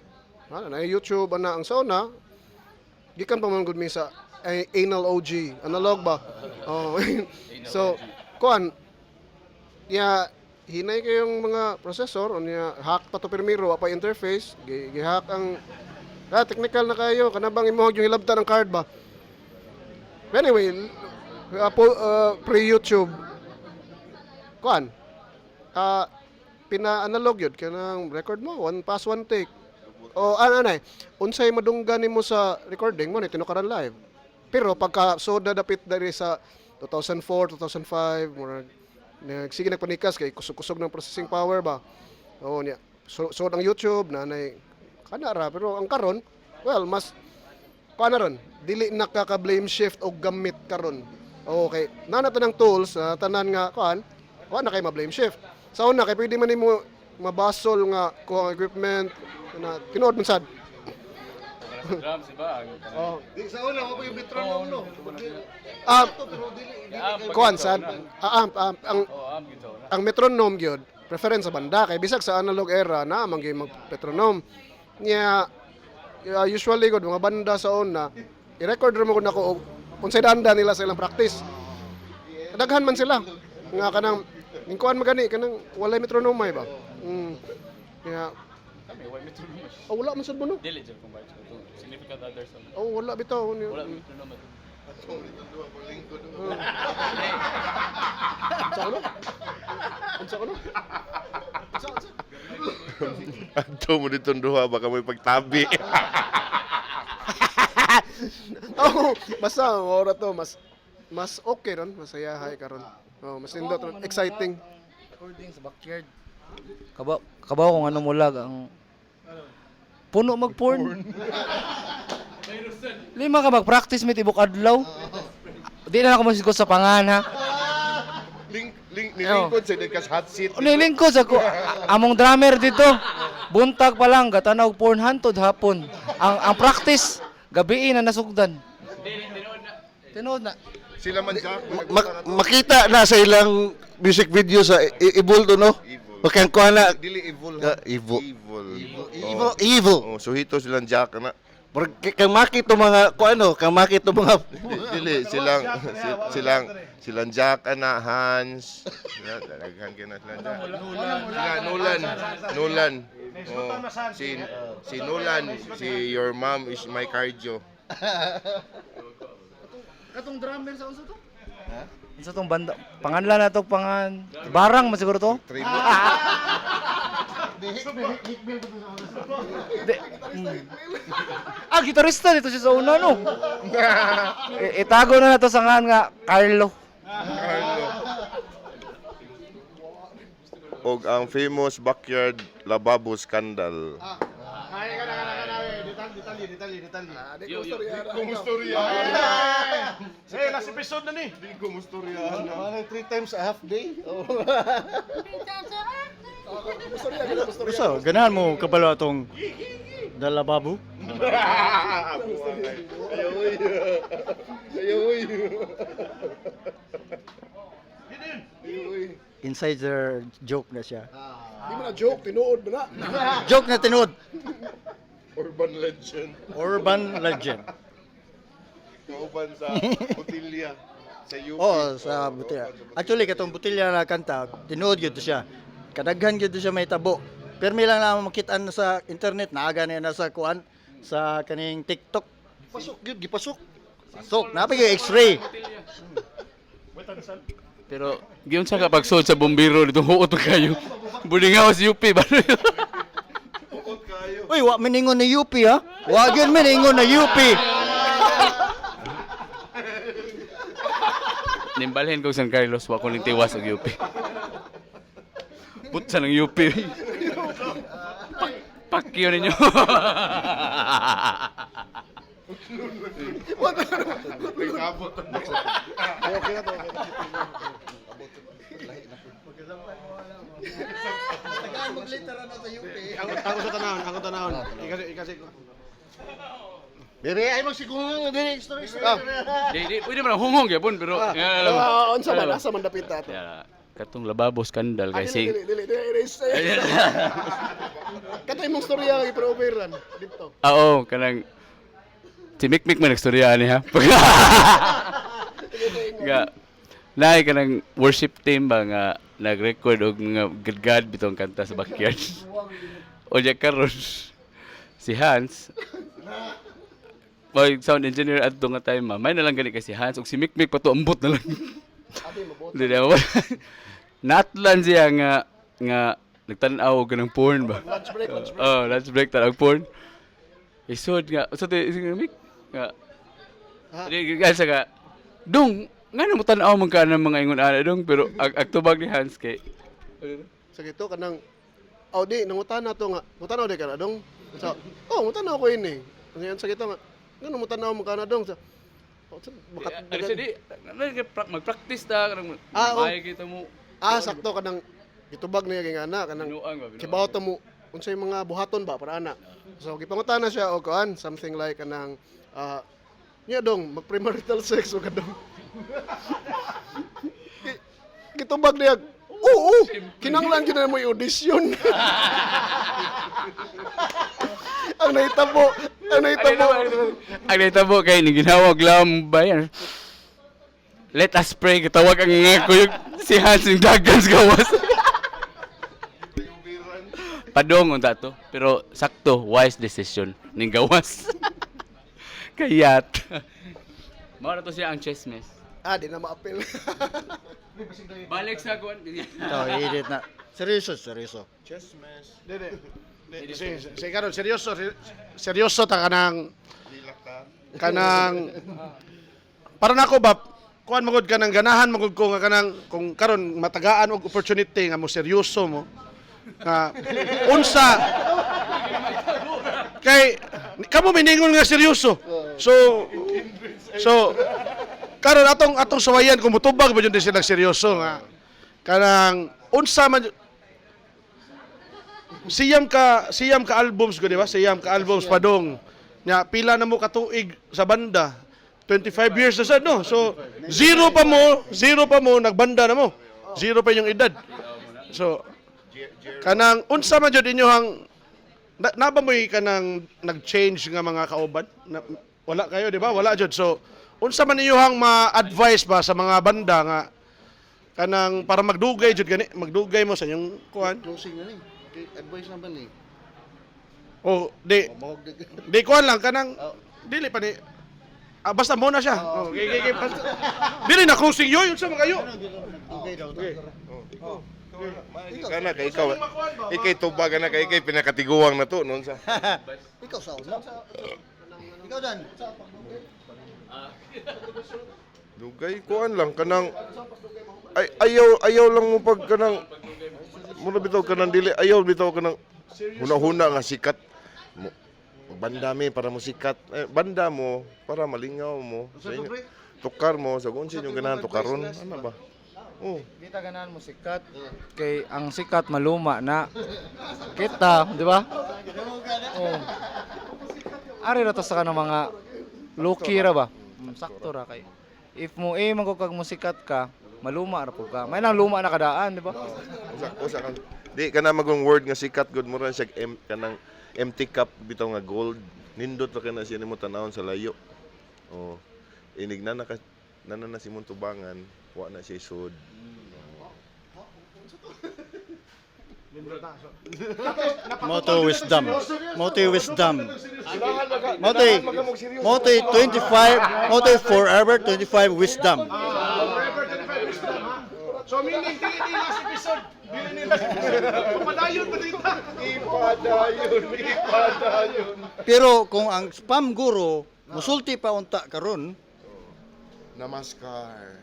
Speaker 7: na YouTube ana ang sa una gikan pa man gud mi sa anal OG, analog ba? Oh. So, kuan hinay kayong mga processor unya hack pa to primero apa interface, gi-hack ang technical na kayo kanabang imong yung hilabtan ng card ba. Anyway, pre-YouTube kuan pina-analog yun kanang record mo one pass one take. O unsay madunggan nimo sa recording mo ni tinukaran live. Pero pagka soda dapit dari sa 2004, 2005, sige nagpanikas kay kusog-kusog ng processing power ba. Oo niya. So ang YouTube nanay kanara pero ang karon mas ron dili nakaka-blame shift og gamit karon. Okay, nana to ng tools tanan nga kuan na kay ma-blame shift. Sa una kay pwede man nimo mabasol nga kuha equipment na tinuod man sad.
Speaker 5: drums iba.
Speaker 7: Oh.
Speaker 4: Di sa una mo yung metronome no.
Speaker 7: Kuan sad ang metronome gyud preference sa banda kay bisag sa analog era na man gyud mag metronome nya usually gud mga banda sa una i-record mo gud nako unsay danda nila sa ilang practice daghan man sila nga kanang ning kuan magani kanang walay metronome ba kaya wala man sad mo no
Speaker 5: Dili jud kung bakit ito. Significant others.
Speaker 7: wala bitaw
Speaker 5: Wala metronome.
Speaker 7: unsa ko no
Speaker 2: Adto mo ditong duha baka may pagtabi.
Speaker 7: basta ang ora to mas okay ron masaya hay karon mas nindot ron exciting
Speaker 3: Recording sa backyard. Kabaw kung ano mulag ang puno mag-porn. Lima ka mag-practice mit ibuk adlaw. Di na ako masigot sa pangan ha.
Speaker 2: Nilingkod sa kas hot seat.
Speaker 3: Nilingkod ako. Among drummer dito. Buntag pa lang gatanaw og porn hantod hapon. Ang practice gabi na nasugdan. Tinood na.
Speaker 2: Sila man Jack.
Speaker 4: Makita na sa ilang music video sa Evil to, no?
Speaker 2: Evil.
Speaker 4: Okay, kuha na.
Speaker 2: Dili evil.
Speaker 4: Evil.
Speaker 2: Evil.
Speaker 4: Evil.
Speaker 2: Oh, so hito silang Jack na.
Speaker 4: Kang makito mga, kang makito mga,
Speaker 2: Dili silang Jack ana Hans. Daghan kina sila Jack. Nolan. Oh, si Nolan, si Your Mom is my cardio.
Speaker 3: Sa tong banda, panganlan na to, barang man siguro to. Gitarista dito siya sa una, no? Itago na to sa ngalan nga, Carlo.
Speaker 2: Og ang famous backyard lababo scandal.
Speaker 1: Detalye. Say, last episode na ni.
Speaker 2: Di ko mustoryahan.
Speaker 4: 3 times a half day.
Speaker 6: So, ganahan mo kabalo atong dalababu. Insider joke na siya.
Speaker 7: Di mo na joke, tinuod mo na.
Speaker 6: Joke na tinud.
Speaker 2: Urban legend.
Speaker 6: Urban legend.
Speaker 2: Kauban sa Botilya. Sa UP.
Speaker 6: Oh, sa butilya. Actually, katong butilya na kanta, tinuod gyud siya. Kadaghan gyud siya may tabo. Pero may lang naman makita na sa internet, naaga na sa kuan, sa kaning TikTok.
Speaker 4: Pasok, yun, gipasok.
Speaker 6: Pasok, napig X-ray.
Speaker 5: Pero giyon sa kapag sa bombero dito huot pa kayo. Bulingaw sa UP ba?
Speaker 6: Uy, wa miningon na UP ha? Wa gyud miningon na UP.
Speaker 5: Nimbalhin ko San Carlos wa ko ning tiwas og UP. Putsa ng UP. Pakyo ninyo.
Speaker 1: Ako sa tanahon. Ikasi.
Speaker 4: Diri, ay magsiguro, diri, story.
Speaker 5: Di pwede man hunghong gyapon pero alam mo.
Speaker 7: Unsa man, asa man dapit ato.
Speaker 5: Ya, katong lababo scandal kasi
Speaker 7: Dili. Katay mong storya kay pero overran dito.
Speaker 5: oo kanang si Mikmik man nagstorya ni ha. Nga naay kanang worship team ba nga nag-record og mga gadgad bitong kanta sa backyard. O diya karon si Hans sound engineer adto nga time may na lang gani kay si Hans ug si Mikmik patuambot na lang. Dili mo. Natlan siya nga nagtan-aw og kanang porn ba.
Speaker 7: Lunch break.
Speaker 5: Oh, lunch break tanang porn. Isod nga, so te Mik nga. Di gasa ka. Dong, ngano mo tan-aw man ka ng mga ingon ana dong pero ang tubag ni Hans kay
Speaker 7: Sa gito kanang di nangutana to nga. Mutanaw di ka na dong. So, mutanaw ko ini. Yan sa gito nga. Ngano mutanaw mo ka na dong sa
Speaker 5: ano siya di mag-practice ta kanang
Speaker 7: oo.
Speaker 5: may kita mo
Speaker 7: sakto kanang itubag niya kay ana kanang
Speaker 5: binuang ba
Speaker 7: kibaw ta mo unsay mga buhaton ba para ana. So gipangutana siya og kuan something like kanang niya dong mag-premarital sex o kadong. Gitubag niya. Oo, kinanglan gyud na mo i-audition. Ang nahitabo.
Speaker 5: ang nahitabo kay ni ginawag lang ba yan? Let us pray kitawag ang nga kuyog si Hans yung dagan sa gawas. Padong unta to pero sakto wise decision ning gawas. Kayat. Mao na to siya ang chismis.
Speaker 7: Di na ma-appeal.
Speaker 5: Balik sa kuan.
Speaker 6: Ito, edit na. Seryoso.
Speaker 7: Dili.
Speaker 1: Si karon seryoso ta kanang para nako ba kuan magud kanang ganahan magud ko nga kanang kung karon matagaan og opportunity nga mo seryoso mo nga unsa kay kamo miningon nga seryoso so karon atong sawayan kung mutubag ba jud sila seryoso nga kanang unsa man siyam ka albums ko di ba? Siyam ka albums padong. Nya pila na mo katuig sa banda. 25 years na sad, no? So, zero pa mo, nagbanda na mo. Zero pa yung edad. So, kanang, unsa man jud inyohang, naba mo'y kanang nag-change nga mga kauban? Wala kayo, di ba? Wala jud. So, unsa man inyohang ma-advise ba sa mga banda nga, kanang, para magdugay jud gani, magdugay mo sa inyong kuhan?
Speaker 4: Closing na ni. Advice naman ni.
Speaker 1: O, di kuhan lang, kanang, dili pa ni, basta muna siya. Dili na closing yun sa mga kayo.
Speaker 2: Kana kay ikaw. Ikay tubag na kay ikay pinakatiguang na to noon sa.
Speaker 6: Ikaw sa una. Ikaw dan.
Speaker 2: Dugay kuan lang kanang ayaw lang mo pag kanang muna bitaw kanang dili ayaw bitaw kanang huna-huna nga sikat. Banda mi para mo sikat. Banda mo para malingaw mo. Sa inyo. Tukar mo sa kung sino ganahan tukaron. Ano ba? Oh.
Speaker 3: Kita ganahan mo sikat. Kay ang sikat maluma na. Kita, di ba? Oh. Ari ra to sa kanang mga low-key ra ba? Sakto ra kay. If mo man ko kag mo sikat ka, maluma ra po ka. May nang luma na kadaan, di ba?
Speaker 2: Usa kan. Di ka na magong word nga sikat good mo ran siya kanang empty cup bitaw nga gold. Nindot ra kana siya nimo tanawon sa layo. Oh. Inigna na na si mong tubangan, wa na siya sud.
Speaker 6: Moto wisdom. Moto wisdom. Moto 25. Moto forever 25 wisdom.
Speaker 1: So meaning, dili last episode. Dili nila. Padayon pa dito. Ipadayon.
Speaker 6: Pero kung ang spam guru musulti pa unta karon,
Speaker 2: Namaskar.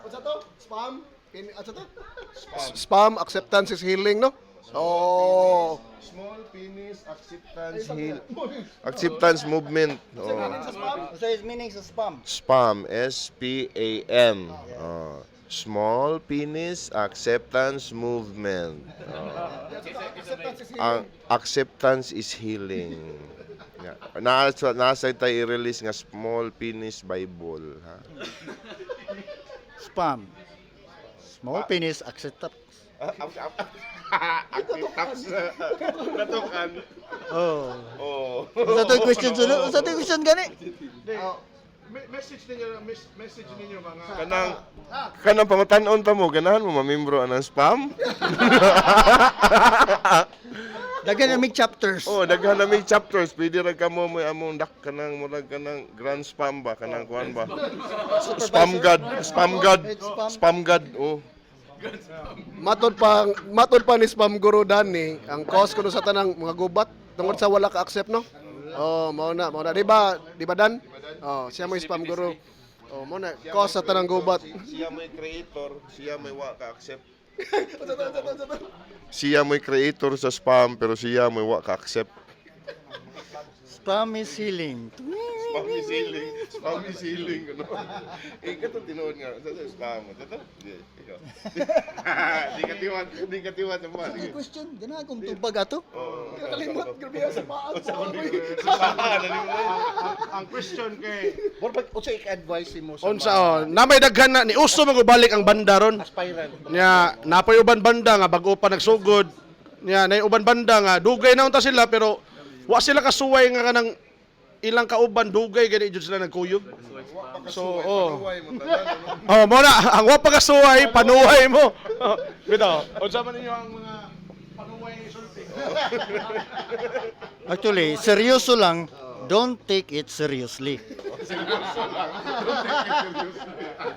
Speaker 7: What's to? Spam? Spam, acceptance is healing, no? Oh.
Speaker 2: Small penis acceptance movement. Oh.
Speaker 6: so is meaning sa spam.
Speaker 2: Spam, S-P-A-M. Small penis acceptance movement. Ang acceptance is healing. Nasa tayo i-release nga Small Penis Bible. Ha?
Speaker 6: Spam. Small penis acceptance.
Speaker 2: Acceptance. Natukan.
Speaker 6: Oh.
Speaker 2: Oh.
Speaker 6: Sa to question sunod, sa to question gani.
Speaker 1: Message ninyo mga
Speaker 2: Kanang pamatanon ta mo ganahan mo mamembro anang spam?
Speaker 6: Daghan na may chapters.
Speaker 2: Oh, daghan na may chapters. Pwede ra ka mo among dak kanang murag kanang grand spam ba kanang kuan ba? Spam god. Oh.
Speaker 7: Matod pa ni Spam Guru Danny, ang cause kuno sa tanang mga gubat tungod sa wala ka accept, no? Oh, mao na. Di ba Dan? Oh, siya mo Spam Guru. Oh, mao na cause sa tanang gubat.
Speaker 2: Siya may creator, siya may wa ka accept. Siya may creator sa spam pero siya may wa ka accept.
Speaker 6: Spam is healing.
Speaker 2: Spam is healing. Ano? Ikaw tinuod nga sa spam. Ito? Ikaw. Di ka tiwat sa mga.
Speaker 6: Sa question, gana akong tubag ato.
Speaker 7: Kalimot grabe sa paan.
Speaker 1: ang question kay
Speaker 4: Unsa i-advise mo sa
Speaker 1: unsa na may daghan na ni uso magubalik ang banda ron.
Speaker 4: aspirant?
Speaker 1: Nya napay uban banda nga bag-o pa nagsugod. Nya nay uban banda nga dugay na unta sila pero wa sila kasuway nga kanang ilang kauban dugay gani jud sila nagkuyog. So mo na ang wa pa kasuway panuway mo. Bitaw, unsa man ninyo ang mga panuway sulti?
Speaker 6: Actually, seryoso lang. Don't take it seriously.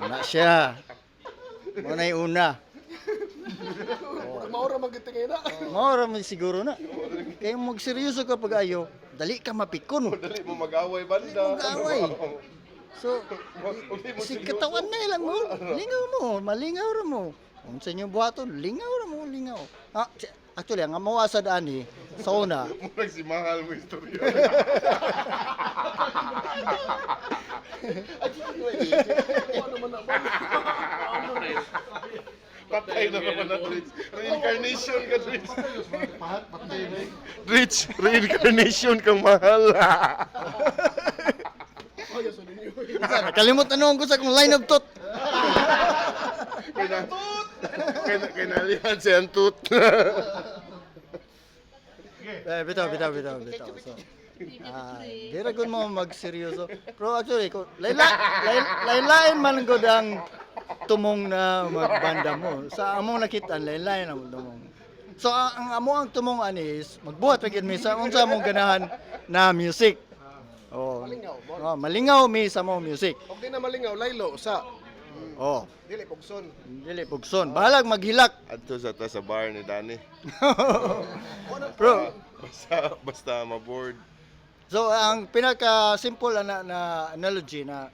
Speaker 6: Na siya. Mo na una.
Speaker 7: Maura magitingay na.
Speaker 6: Maura man siguro na. Kaya magseryoso ka pag ayaw, dali ka mapikon.
Speaker 2: Dali mo mag-away banda.
Speaker 6: Mag-away. So, si katawan na ilang mo. Lingaw mo, malingaw ra mo. Kung sa inyong buhaton, lingaw ra mo, lingaw. Actually, ang amawa sa daan sa una,
Speaker 2: Murag si mahal mo istorya. Patay na naman na Tris. Reincarnation ka Tris. Rich, reincarnation kang mahal.
Speaker 6: Kalimot ano ko sa kong line of thought.
Speaker 2: Kinalihan si Antut.
Speaker 6: Bitaw. So, diragon mo magseryoso. Pero actually, lain-lain man gud ang tumong na magbanda mo. Sa among nakita, lain-lain ang tumong. So, ang amo ang tumong anis, magbuhat pa gid mi sa unsa among ganahan na music. Oh, malingaw mi sa among music.
Speaker 7: Og di na malingaw laylo sa
Speaker 6: Oh,
Speaker 7: dili pugson.
Speaker 6: dili pugson. Bahalag maghilak.
Speaker 2: Adto sa ta sa bar ni Danny.
Speaker 6: Bro,
Speaker 2: Basta maboard.
Speaker 6: so ang pinaka simple na analogy na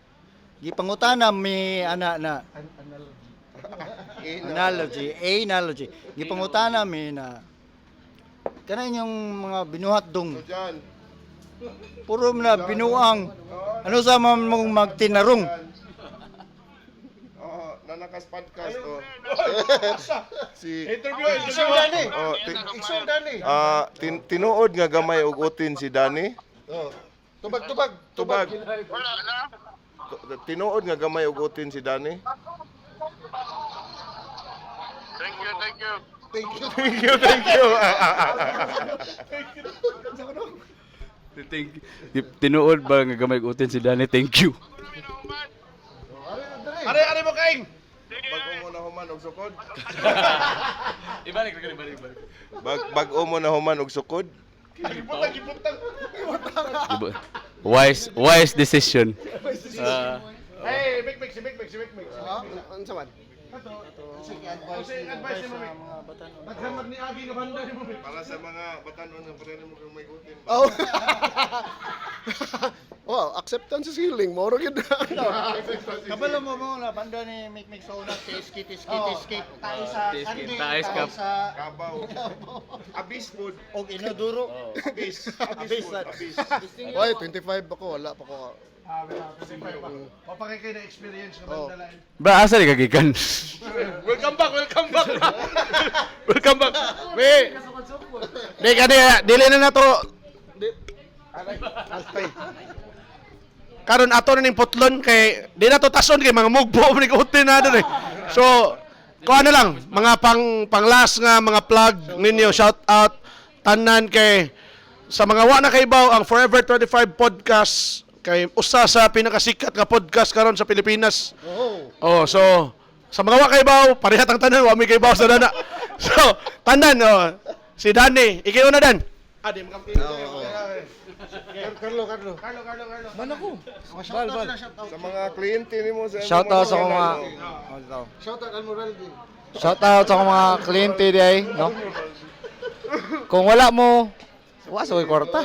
Speaker 6: gipangutana mi ana na analogy gipangutana mi na kanang yung mga binuhat dong
Speaker 2: Diyan.
Speaker 6: puro na binuang ano sa mong magtinarong.
Speaker 2: Oh, nanakas podcast oh. Si
Speaker 1: Dani.
Speaker 2: oh,
Speaker 1: Igsoon, Dani.
Speaker 2: tinuod nga gamay og utin si Danny.
Speaker 1: Tubag.
Speaker 2: Tubag. Tinuod nga gamay og utin si Danny. Thank you.
Speaker 5: Tinuod ba nga gamay utin si Danny? Thank you.
Speaker 1: Are mo kaing.
Speaker 2: Bago mo na human og sukod.
Speaker 5: Ibalik.
Speaker 2: Bago mo na human og sukod.
Speaker 1: Gibutang.
Speaker 5: Wise decision.
Speaker 1: Hey, Big Mix.
Speaker 7: Unsa man?
Speaker 1: Advice mo, Big. Naghamad ni Agi nga banda ni mo, Big.
Speaker 2: Para sa mga batanon nga pare mo kung may utin.
Speaker 7: Oh. Wow, acceptance is healing. Moro gid.
Speaker 6: Kabalo mo na banda ni Mikmik sa una tiski. Tayo sa Sunday.
Speaker 5: Tayo sa
Speaker 2: Kabaw. Abis food.
Speaker 6: og inoduro.
Speaker 2: Abis.
Speaker 7: Oy, 25 ako, wala pa ko.
Speaker 1: Papakikay na experience nga banda lain.
Speaker 5: Bra, asa di kagikan?
Speaker 1: Welcome back. Welcome back. Dili na nato. Karon ato na ning putlon kay di na to tason kay mga mugbo ni utin na diri. So, ko ano lang, mga panglas nga mga plug ninyo, shout out tanan kay sa mga wa na kaibaw ang Forever 25 podcast kay usa sa pinakasikat nga podcast karon sa Pilipinas. Oh, so sa mga wa kaibaw, pareha tang tanan wa mi kaibaw sa dana. So, tanan si Danny, ikaw na Dan. Adi Carlo.
Speaker 3: Man ako. Bal.
Speaker 2: Sa mga kliyente nimo sa
Speaker 3: Shout out sa mga Shout out sa mga kliyente day, no? Kung wala mo, wa sa kwarta.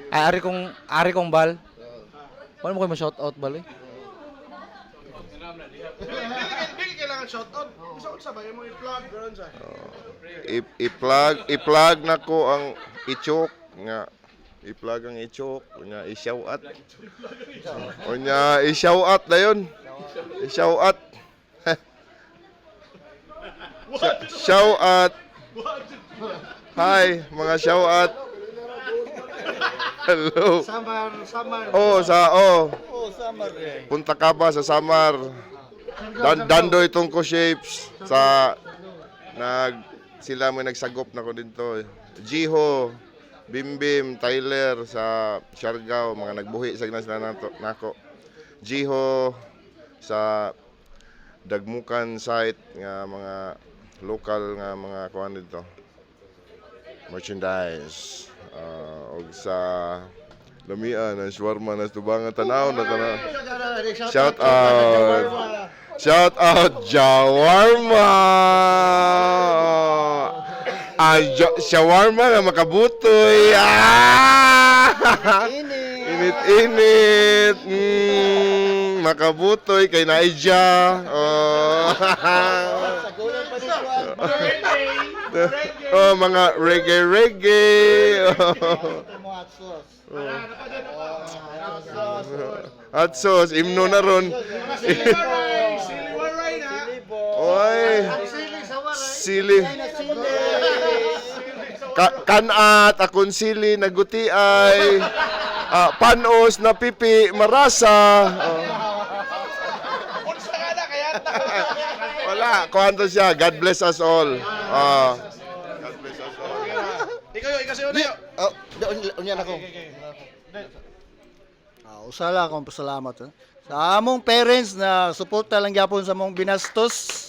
Speaker 3: Ay ari kong bal. Wala mo kayo ma-shout out bal eh.
Speaker 1: Dili kailangan shout out. Sa ba mo i-plug ron sa.
Speaker 2: I-plug nako ang ichok nga i-plug ang ichok nya i-shout out. O nya i-shout out dayon. I-shout out. Shout out. Hi, mga shout out. Hello.
Speaker 6: Samar.
Speaker 2: Oh,
Speaker 6: Samar eh.
Speaker 2: punta ka ba sa Samar? Dandoy Tungko Shapes sa sila mo nagsagop na ko dito. Jiho, Bimbim, Tyler sa Siargao, mga nagbuhi sa sila nako. Jiho sa Dagmukan site nga mga local nga mga kuan dito. Merchandise. Og sa lamian ang shawarma na tubangan tanaw na tanaw. Shout out Jawarma. Shawarma na makabutoy. Init. Makabutoy kay Naija. Oh, mga reggae. Hot sauce, imno na ron. Oy. Sili. kanat, akonsili, naguti ay, panos, na pipi, marasa. Wala, kuwanto siya. God bless us all. God bless us all.
Speaker 1: Ikaw si Unayo.
Speaker 4: Oh, unyan ako.
Speaker 6: Usala akong pasalamat. Sa among parents na suporta lang gyapon sa among binastos.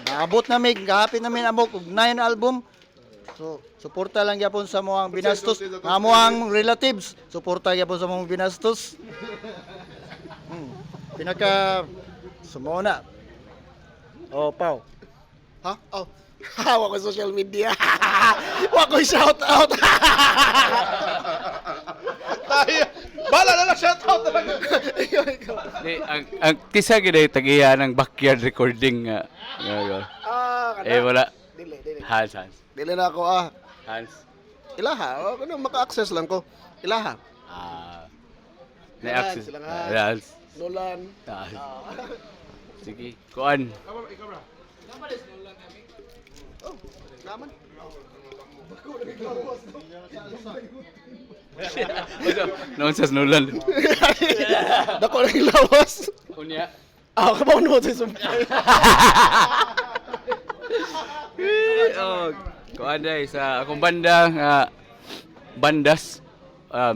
Speaker 6: Naabot namin, kahapit namin amok og 9 album. So, suporta lang gyapon sa among binastos. Among relatives, suporta gyapon sa among binastos. Pinaka sumona. Oh, Pau.
Speaker 7: Ha? Oh. Hawa ko social media. Wa ko shout out.
Speaker 1: Tayo. Bala na lang shoutout talaga.
Speaker 5: Di, ang kisa gid ay tagiya ng backyard recording nga. Wala.
Speaker 7: Dili.
Speaker 5: Hans.
Speaker 7: Dili na ako
Speaker 5: Hans.
Speaker 7: Ilaha, ano maka-access lang ko. Ilaha.
Speaker 5: Na-access.
Speaker 7: Silang
Speaker 5: Hans.
Speaker 7: Nolan.
Speaker 5: Sige, kuan.
Speaker 7: Naman.
Speaker 5: Noon sa Nolan.
Speaker 7: Dako lang yung lawas.
Speaker 5: Unya.
Speaker 7: Kabaw mo sa sumpay.
Speaker 5: Kuan day sa akong banda nga bandas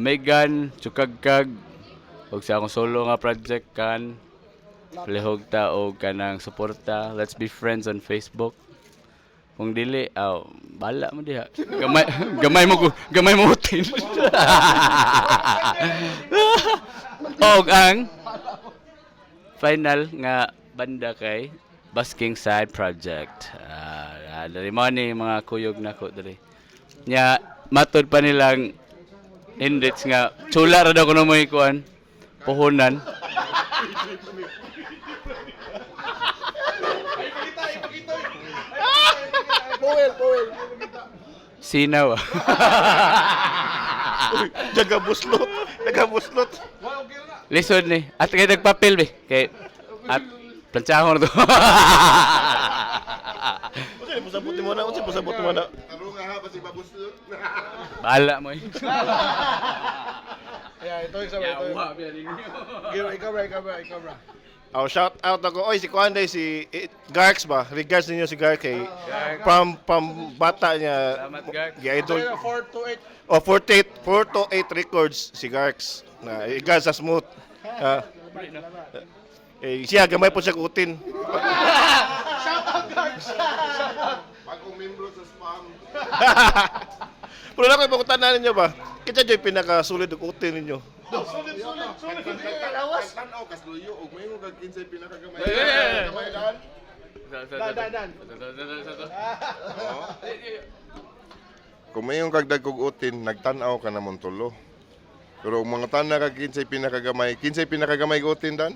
Speaker 5: Megan, Chukagkag ug sa akong solo nga project kan palihog ta og kanang suporta. Let's be friends on Facebook. Kung dili, bala mo diha. Gamay mo utin. Og ang final nga banda kay Basking Side Project. Dari mo ni mga kuyog nako dali. Nya matod pa nilang index nga chula ra daw kuno mo ikuan puhunan.
Speaker 7: Powell.
Speaker 5: Sinaw.
Speaker 2: Nagabuslot.
Speaker 5: Lisod ni. At kay nagpapel be. Kay at planchahon to.
Speaker 2: Pasabot mo na. Taro nga ha, basi babuslot.
Speaker 5: Bahala mo.
Speaker 1: Yeah, ito isa ba ito. Ikaw bra.
Speaker 8: Shout out ako. Oy, si Kuan day, si Garx ba? Regards ninyo si Garx kay from bata niya.
Speaker 5: Salamat, Garx.
Speaker 8: Idol.
Speaker 1: 428.
Speaker 8: Oh, 428 records si Garx. Na igal sa smooth. Siya gamay po siya kutin.
Speaker 2: Bagong membro sa spam.
Speaker 8: Pero na ko ipakutanan ninyo ba? Kita dyan pinaka-solid ang kutin ninyo.
Speaker 2: Tanaw kasluyo og may mo kag kinsay pinakagamay.
Speaker 5: Eh.
Speaker 2: Gamay daan.
Speaker 1: Dan.
Speaker 2: Kung may yung kagdag kog utin, nagtanaw ka namon tulo. Pero ang mga tana kag kinsay pinakagamay utin dan?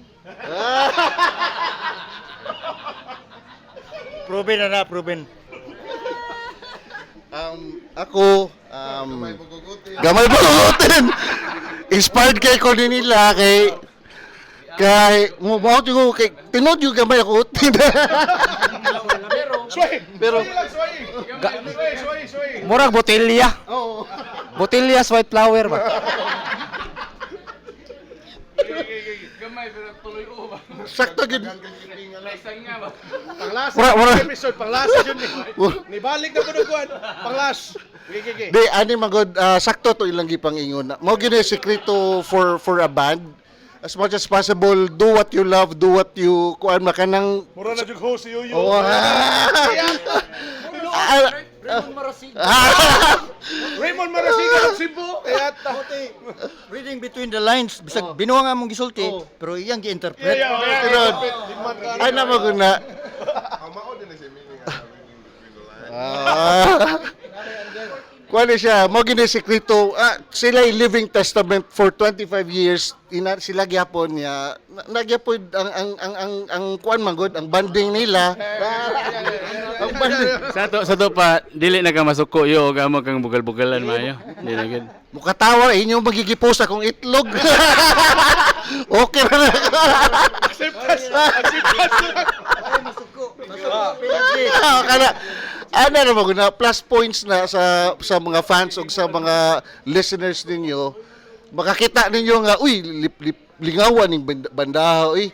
Speaker 6: Proven.
Speaker 4: Ako,
Speaker 2: May pagugutin.
Speaker 4: gamay pa utin. Inspired kay ko din nila kay mo kay tinod yung gamay ako utin. Pero
Speaker 3: Murag botelya. Botelya's white flower ba?
Speaker 5: Gamay pero tuloy ko ba?
Speaker 4: sakto gid.
Speaker 5: Isang nga ba?
Speaker 1: Panglasa. Episode panglasa yun ni. Nibalik na kunukuan. Panglas. Gigi.
Speaker 4: Di ani magod sakto to ilang gipang ingon. Mao gini sekreto for a band. As much as possible, do what you love, do what you kuan makanang
Speaker 1: Mura na jug host si Yuyo. Raymond Marasiga ng Cebu. Kaya tahote.
Speaker 6: Reading between the lines, bisag binuha nga mong gisulti, pero iyang gi-interpret.
Speaker 4: ay na maguna.
Speaker 2: Mao din si meaning.
Speaker 4: Kuan siya, mo gini sekreto. Sila yung living testament for 25 years. Sila gyapon niya. Nagyapon ang kuan magod, ang banding nila. Ang banding.
Speaker 5: Sa to pa dili na ka masuko yo og amo kang bugal-bugalan maayo. Di na gid.
Speaker 4: Mukatawa inyong magigipos akong itlog. Okay na.
Speaker 1: Acceptance.
Speaker 4: Kana ano naman na plus points na sa mga fans o sa mga listeners ninyo. Makakita ninyo nga lingawan ning banda uy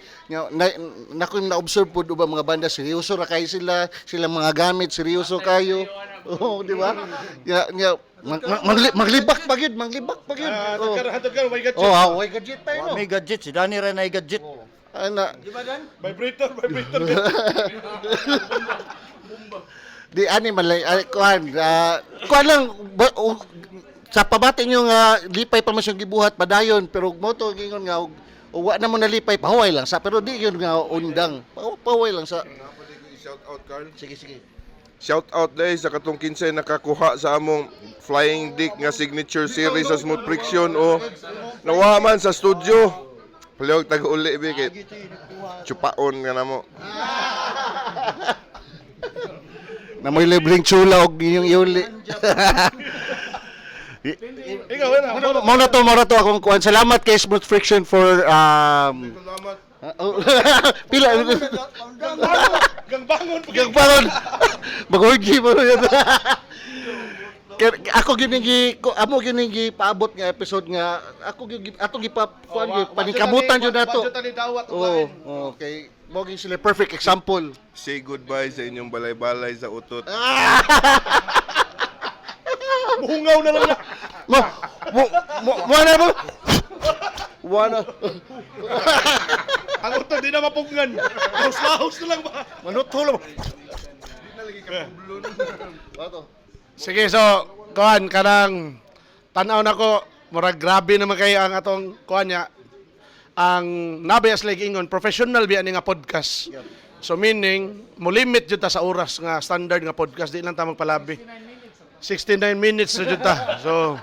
Speaker 4: na-observe po ba mga banda seryoso ra kay sila mga gamit seryoso kayo. Oo, di ba? Maglibak pa gyud. Oh, way gadget tayo no.
Speaker 6: May gadget, si Danny rin ay gadget.
Speaker 4: Ana,
Speaker 1: Vibrator.
Speaker 4: di ani malay kuan lang sa pabati nyo nga lipay pa man siyang gibuhat padayon pero moto gingon nga wa na mo nalipay pahuway lang sa pero di yun nga undang pahuway lang sa
Speaker 2: Shout out, Carl.
Speaker 4: sige
Speaker 2: Shout out dahil sa katong kinsay nakakuha sa among Flying Dick nga signature series sa Smooth Friction o nawa man sa studio. Palihog tag-uli bigit. Chupaon nga namo.
Speaker 4: na may libreng chula og inyong iuli.
Speaker 1: Ikaw na.
Speaker 4: Muna to akong kuan. Salamat kay Smooth Friction for
Speaker 2: Salamat.
Speaker 4: pila
Speaker 1: Gangbangon.
Speaker 4: gagparon. Magurgi mo yun. Ako giningi amo giningi paabot nga episode nga atong panikamutan jud nato. Oh, okay. Moging sila perfect example.
Speaker 2: Say goodbye sa inyong balay-balay sa utot.
Speaker 1: Bungaw na lang na.
Speaker 4: Mo Wana.
Speaker 1: Ang uto di na mapugnan. Lahos na lang ba?
Speaker 4: Manutol mo.
Speaker 1: Sige, so, kuhan, kanang tanaw na ko, murag grabe naman kayo ang atong kuhan niya. Ang nabayas like ingon, professional biya ni nga podcast. So meaning, mo limit jud ta sa oras nga standard nga podcast, di lang ta magpalabi. 69 minutes na jud ta. So,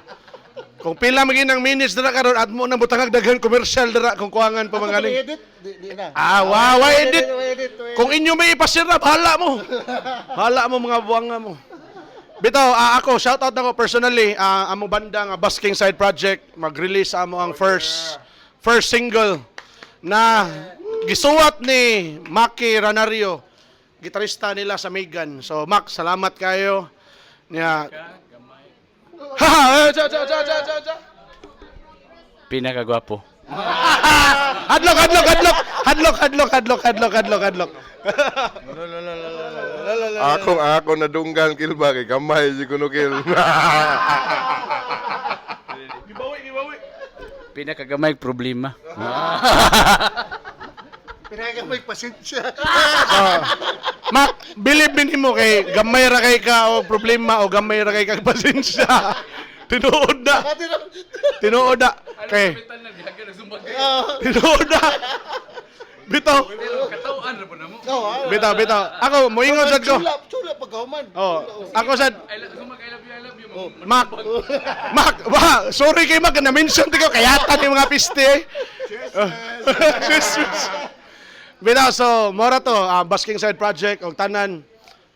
Speaker 1: kung pila maging ng minutes dira karon at mo nang butangag daghan commercial dira kung kuangan pa mga galing.
Speaker 4: Edit di na.
Speaker 1: Wow, edit. Kung inyo may ipasira, bahala mo. Bahala mo mga buwanga mo. Bitaw, ako, shoutout ako personally, amo banda nga Busking Side Project, mag-release amo ang first single na gisuwat ni Maki Ranario, gitarista nila sa Megan. So, Mac, salamat kayo. Niya.
Speaker 5: Pinakagwapo.
Speaker 1: Hadlok.
Speaker 2: Ako nadunggan kilba kay kamay si kuno kil.
Speaker 1: Gibawi.
Speaker 5: Pinakagamay problema.
Speaker 4: Pinagamay pasensya.
Speaker 1: Mac, believe me mo kay gamay ra kay ka o problema o gamay ra kay kag pasensya. Tinuod na. Kay. Tinuod na. Bitaw. Bitaw. Ako, moingon sad ko.
Speaker 4: Chula pagkahuman.
Speaker 1: Oh, ako sad. Mac, sorry kay Mac, na-mention ko kayatan yung mga piste. Cheers. Bitaw, so, mora to, Busking Side Project, o tanan,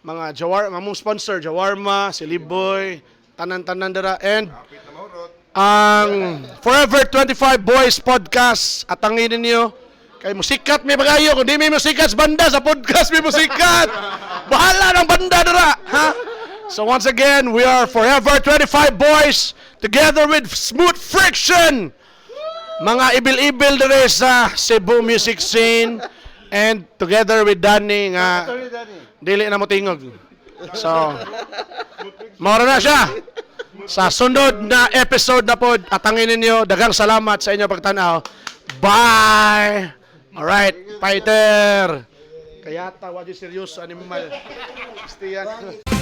Speaker 1: mga mamong sponsor, Jawarma, si Liboy, tanan dara, and ang Forever 25 Boys Podcast, atangin ninyo, kay musikat may bagayo, kung di may musikat sa banda, sa podcast may musikat. Bahala ng banda dara, ha? So once again, we are Forever 25 Boys, together with Smooth Friction, mga ibil-ibil dere sa Cebu music scene, and together with Danny nga dili na mo tingog. So, maura na siya. Sa sunod na episode na pod, atangin ninyo, daghang salamat sa inyo pagtanaw. Bye! Alright, fighter! Kayata, wadi seryoso, animal. Stiyan.